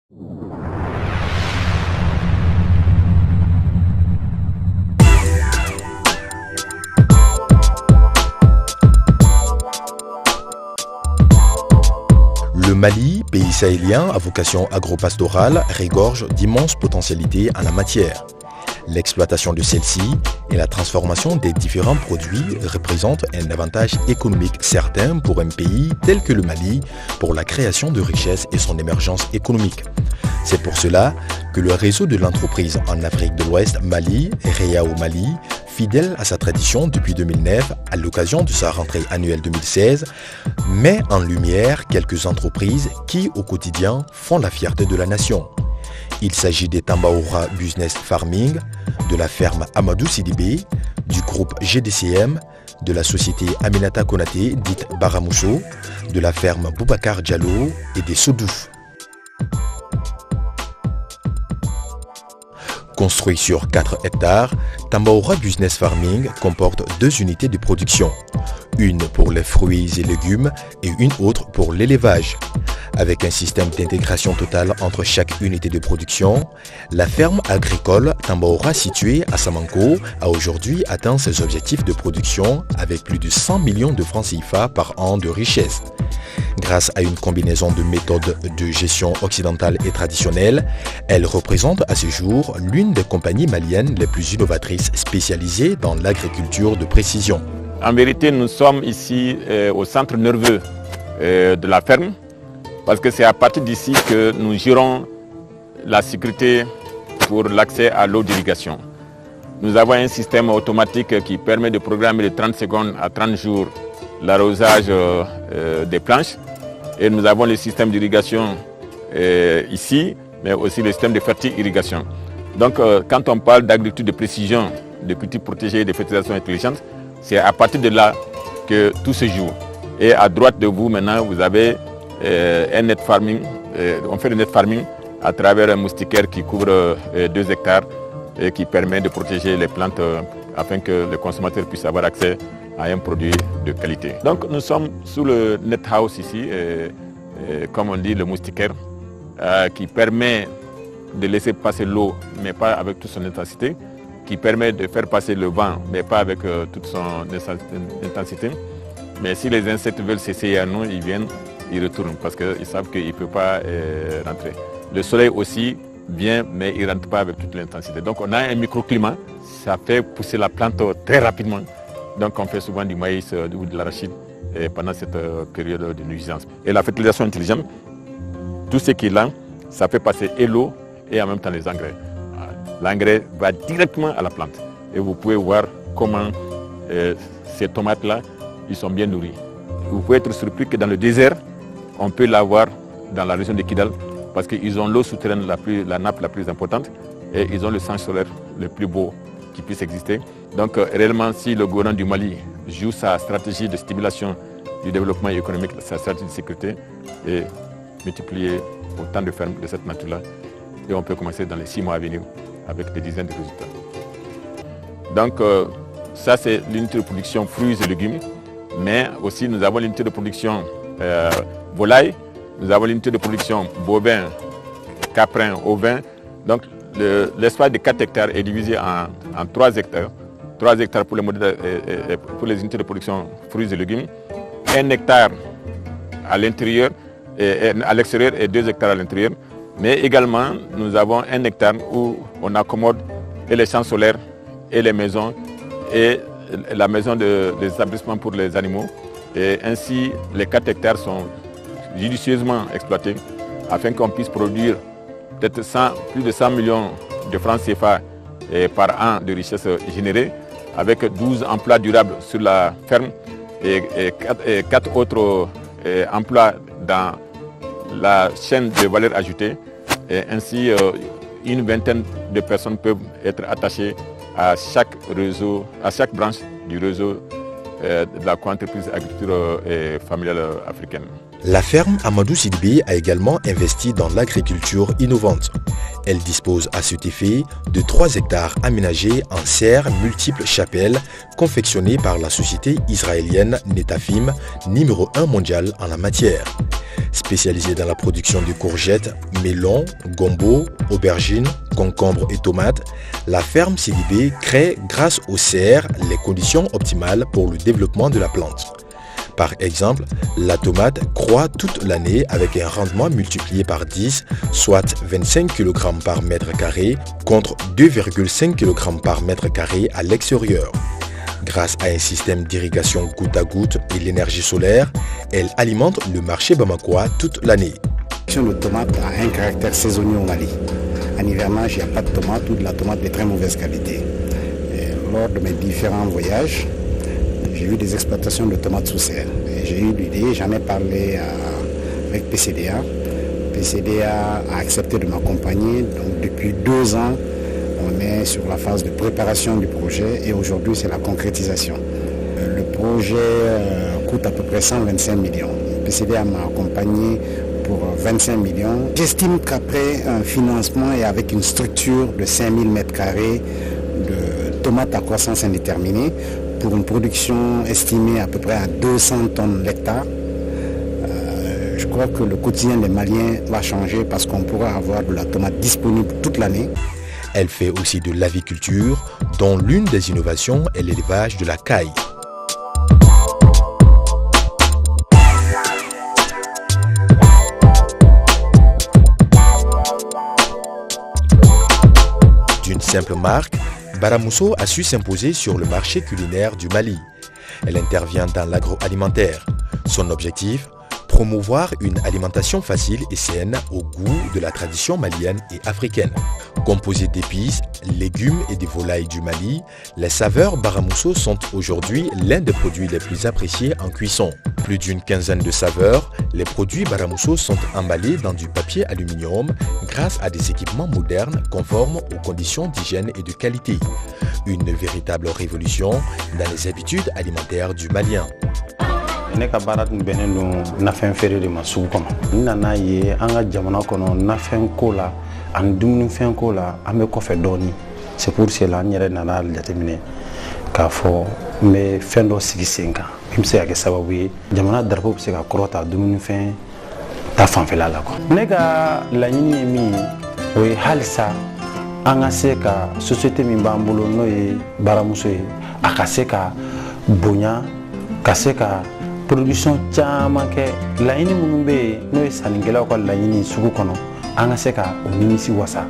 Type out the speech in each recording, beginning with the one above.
Le Mali, pays sahélien à vocation agro-pastorale, regorge d'immenses potentialités en la matière. L'exploitation de celle-ci et la transformation des différents produits représentent un avantage économique certain pour un pays tel que le Mali pour la création de richesses et son émergence économique. C'est pour cela que le réseau de l'entreprise en Afrique de l'Ouest Mali, REAO Mali, fidèle à sa tradition depuis 2009, à l'occasion de sa rentrée annuelle 2016, met en lumière quelques entreprises qui, au quotidien, font la fierté de la nation. Il s'agit des Tambaoura Business Farming, de la ferme Amadou Sidibé, du groupe GDCM, de la société Aminata Konaté, dite Baramousso, de la ferme Boubacar Diallo et des Sodouf. Construit sur 4 hectares, Tambaoura Business Farming comporte 2 unités de production, une pour les fruits et légumes et une autre pour l'élevage. Avec un système d'intégration totale entre chaque unité de production, la ferme agricole Tambaoura située à Samanko a aujourd'hui atteint ses objectifs de production avec plus de 100 millions de francs CFA par an de richesse. Grâce à une combinaison de méthodes de gestion occidentales et traditionnelles, elle représente à ce jour l'une des compagnies maliennes les plus innovatrices spécialisées dans l'agriculture de précision. En vérité, nous sommes ici au centre nerveux de la ferme, parce que c'est à partir d'ici que nous gérons la sécurité pour l'accès à l'eau d'irrigation. Nous avons un système automatique qui permet de programmer de 30 secondes à 30 jours l'arrosage des planches. Et nous avons le système d'irrigation ici, mais aussi le système de ferti-irrigation. Donc quand on parle d'agriculture de précision, de cultures protégées et de fertilisation intelligente, c'est à partir de là que tout se joue. Et à droite de vous maintenant, vous avez un net farming. On fait le net farming à travers un moustiquaire qui couvre 2 hectares et qui permet de protéger les plantes afin que le consommateur puisse avoir accès à un produit de qualité. Donc nous sommes sous le net house ici, comme on dit, le moustiquaire, qui permet de laisser passer l'eau, mais pas avec toute son intensité, qui permet de faire passer le vent, mais pas avec toute son intensité. Mais si les insectes veulent s'essayer à nous, ils viennent, ils retournent, parce qu'ils savent qu'ils ne peuvent pas rentrer. Le soleil aussi vient, mais il ne rentre pas avec toute l'intensité. Donc on a un microclimat, ça fait pousser la plante très rapidement. Donc on fait souvent du maïs ou de l'arachide pendant cette période de nuisance. Et la fertilisation intelligente, tout ce qui est là, ça fait passer et l'eau et en même temps les engrais. L'engrais va directement à la plante. Et vous pouvez voir comment ces tomates-là, ils sont bien nourris. Vous pouvez être surpris que dans le désert, on peut l'avoir dans la région de Kidal parce qu'ils ont l'eau souterraine, la nappe la plus importante et ils ont le sang solaire le plus beau qui puisse exister. Donc réellement, si le gouvernement du Mali joue sa stratégie de stimulation du développement économique, sa stratégie de sécurité et multiplier autant de fermes de cette nature-là, et on peut commencer dans les 6 mois à venir avec des dizaines de résultats. Donc ça c'est l'unité de production fruits et légumes, mais aussi nous avons l'unité de production volaille, nous avons l'unité de production bovin, caprin, ovin. Donc l'espace de 4 hectares est divisé en 3 hectares. 3 hectares pour les unités de production fruits et légumes, 1 hectare à l'intérieur, à l'extérieur et 2 hectares à l'intérieur. Mais également, nous avons 1 hectare où on accommode et les champs solaires et les maisons et la maison des établissements pour les animaux. Et ainsi, les 4 hectares sont judicieusement exploités afin qu'on puisse produire peut-être plus de 100 millions de francs CFA par an de richesse générée, avec 12 emplois durables sur la ferme et 4 autres emplois dans la chaîne de valeur ajoutée. Et ainsi, une vingtaine de personnes peuvent être attachées à chaque réseau, à chaque branche du réseau de la coentreprise agriculture familiale africaine. La ferme Amadou Sidibé a également investi dans l'agriculture innovante. Elle dispose à cet effet de 3 hectares aménagés en serres multiples chapelles confectionnées par la société israélienne Netafim, numéro 1 mondial en la matière. Spécialisée dans la production de courgettes, melons, gombo, aubergines, concombres et tomates, la ferme Sidibé crée grâce aux serres les conditions optimales pour le développement de la plante. Par exemple, la tomate croît toute l'année avec un rendement multiplié par 10, soit 25 kg par mètre carré contre 2,5 kg par mètre carré à l'extérieur. Grâce à un système d'irrigation goutte à goutte et l'énergie solaire, elle alimente le marché bamakois toute l'année. Le tomate a un caractère saisonnier au Mali. En hivernage, il n'y a pas de tomate ou de la tomate de très mauvaise qualité. Et lors de mes différents voyages, j'ai eu des exploitations de tomates sous serre. J'ai eu l'idée, j'en ai parlé avec PCDA. PCDA a accepté de m'accompagner. Donc depuis 2 ans, on est sur la phase de préparation du projet et aujourd'hui c'est la concrétisation. Le projet coûte à peu près 125 millions. PCDA m'a accompagné pour 25 millions. J'estime qu'après un financement et avec une structure de 5000 m² de tomates à croissance indéterminée, pour une production estimée à peu près à 200 tonnes l'hectare, je crois que le quotidien des Maliens va changer parce qu'on pourra avoir de la tomate disponible toute l'année. Elle fait aussi de l'aviculture, dont l'une des innovations est l'élevage de la caille. D'une simple marque, Baramousso a su s'imposer sur le marché culinaire du Mali. Elle intervient dans l'agroalimentaire. Son objectif, promouvoir une alimentation facile et saine au goût de la tradition malienne et africaine. Composée d'épices, légumes et de volailles du Mali, les saveurs Baramousso sont aujourd'hui l'un des produits les plus appréciés en cuisson. Plus d'une quinzaine de saveurs, les produits Baramousso sont emballés dans du papier aluminium grâce à des équipements modernes conformes aux conditions d'hygiène et de qualité. Une véritable révolution dans les habitudes alimentaires du Malien. Ne ka baara tun bɛnnen don nafɛn feere de ma sugu kɔnɔ. N nana ye an ka jamana kɔnɔ nafɛn ko la ani dumunifɛn ko la an bɛ kɔfɛ dɔɔni. C'est pour cela n yɛrɛ nana jateminɛ k'a fɔ n bɛ fɛn dɔ sigi sen kan min bɛ se ka kɛ sababu ye jamana drapeau bɛ se ka kɔrɔta dumunifɛn ta fanfɛla la quoi. Ne ka laɲini ye min ye o ye halisa an ka se ka société min b'an bolo n'o ye Baramousso ye a ka se ka bonya ka se ka production caman kɛ laɲini minnu bɛ yen n'o ye sannikɛlaw ka laɲini sugu kɔnɔ an ka se ka o nimisi wasa.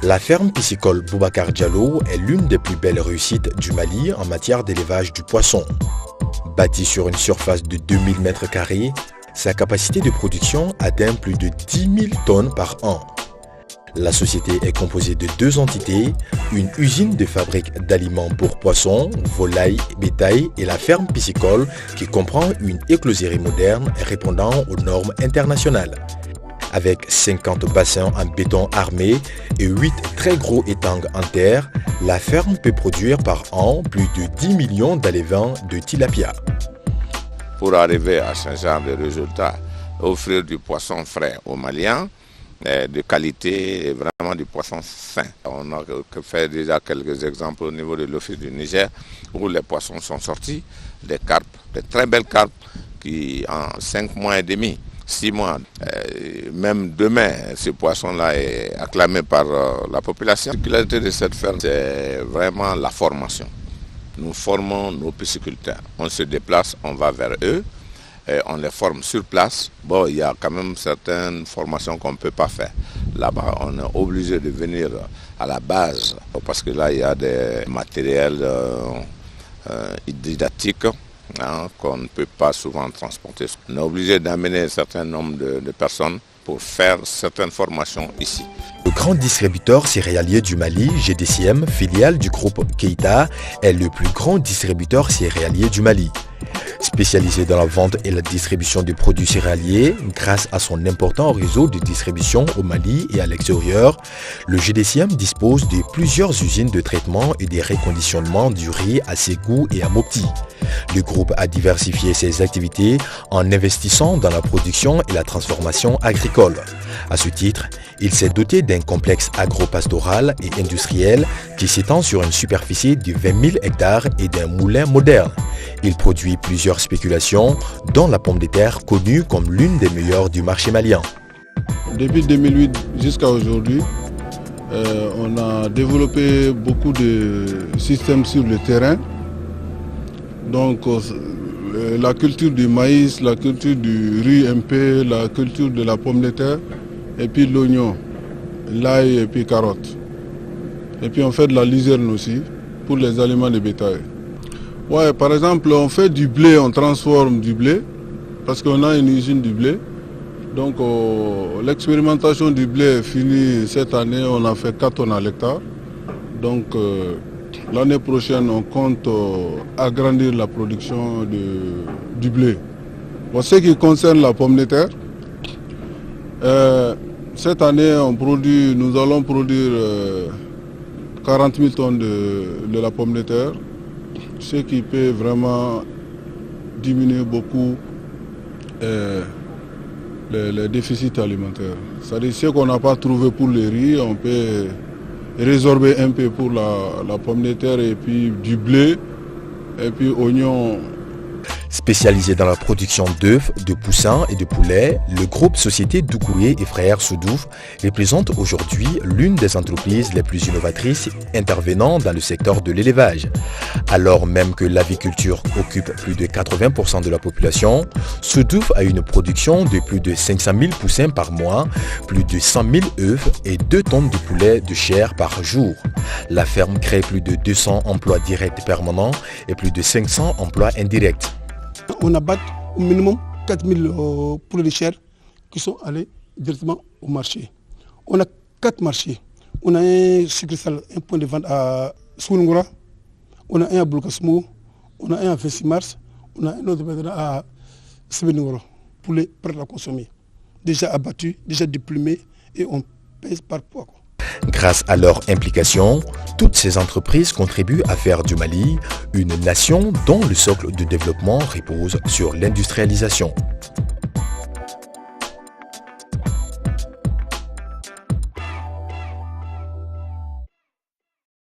La ferme piscicole Boubacar Diallo est l'une des plus belles réussites du Mali en matière d'élevage du poisson. Bâtie sur une surface de 2000 m², sa capacité de production atteint plus de 10 000 tonnes par an. La société est composée de 2 entités, une usine de fabrique d'aliments pour poissons, volailles, bétail et la ferme piscicole qui comprend une écloserie moderne répondant aux normes internationales. Avec 50 bassins en béton armé et 8 très gros étangs en terre, la ferme peut produire par an plus de 10 millions d'alevins de tilapia. Pour arriver à ce genre de résultats, offrir du poisson frais aux Maliens, de qualité et vraiment du poisson sain. On a fait déjà quelques exemples au niveau de l'Office du Niger où les poissons sont sortis, des carpes, de très belles carpes qui en 5 mois et demi, 6 mois, même demain, ce poisson-là est acclamé par la population. La particularité de cette ferme, c'est vraiment la formation. Nous formons nos pisciculteurs. On se déplace, on va vers eux. On les forme sur place. Bon, il y a quand même certaines formations qu'on ne peut pas faire. Là-bas, on est obligé de venir à la base parce que là, il y a des matériels didactiques qu'on ne peut pas souvent transporter. On est obligé d'amener un certain nombre de personnes pour faire certaines formations ici. Le grand distributeur céréalier du Mali, GDCM, filiale du groupe Keita, est le plus grand distributeur céréalier du Mali. Spécialisé dans la vente et la distribution de produits céréaliers, grâce à son important réseau de distribution au Mali et à l'extérieur, le GDCM dispose de plusieurs usines de traitement et de reconditionnement du riz à Ségou et à Mopti. Le groupe a diversifié ses activités en investissant dans la production et la transformation agricole. À ce titre, il s'est doté d'un complexe agro-pastoral et industriel qui s'étend sur une superficie de 20 000 hectares et d'un moulin moderne. Il produit plusieurs spéculations, dont la pomme de terre connue comme l'une des meilleures du marché malien. Depuis 2008 jusqu'à aujourd'hui, on a développé beaucoup de systèmes sur le terrain. Donc la culture du maïs, la culture du riz MP, la culture de la pomme de terre, et puis l'oignon, l'ail et puis carottes. Et puis on fait de la luzerne aussi pour les aliments de bétail. Ouais, par exemple, on fait du blé, on transforme du blé, parce qu'on a une usine du blé. Donc l'expérimentation du blé est finie cette année, on a fait 4 tonnes à l'hectare. Donc l'année prochaine, on compte agrandir la production du blé. Pour ce qui concerne la pomme de terre, cette année, nous allons produire 40 000 tonnes de la pomme de terre, ce qui peut vraiment diminuer beaucoup les déficits alimentaires. C'est-à-dire ce qu'on n'a pas trouvé pour le riz, on peut résorber un peu pour la pomme de terre et puis du blé et puis oignons. Spécialisé dans la production d'œufs, de poussins et de poulets, le groupe Société Doucouré et Frères Soudouf représente aujourd'hui l'une des entreprises les plus innovatrices intervenant dans le secteur de l'élevage. Alors même que l'aviculture occupe plus de 80% de la population, Soudouf a une production de plus de 500 000 poussins par mois, plus de 100 000 œufs et 2 tonnes de poulet de chair par jour. La ferme crée plus de 200 emplois directs permanents et plus de 500 emplois indirects. On abat au minimum 4000 poulets de chair qui sont allés directement au marché. On a 4 marchés. On a un succursale, un point de vente à Soungoura, on a un à Boulkasmou, on a un à 26 mars, on a un autre maintenant à Sibenouro, poulet prêt à consommer. Déjà abattu, déjà déplumé et on pèse par poids. Grâce à leur implication, toutes ces entreprises contribuent à faire du Mali une nation dont le socle de développement repose sur l'industrialisation.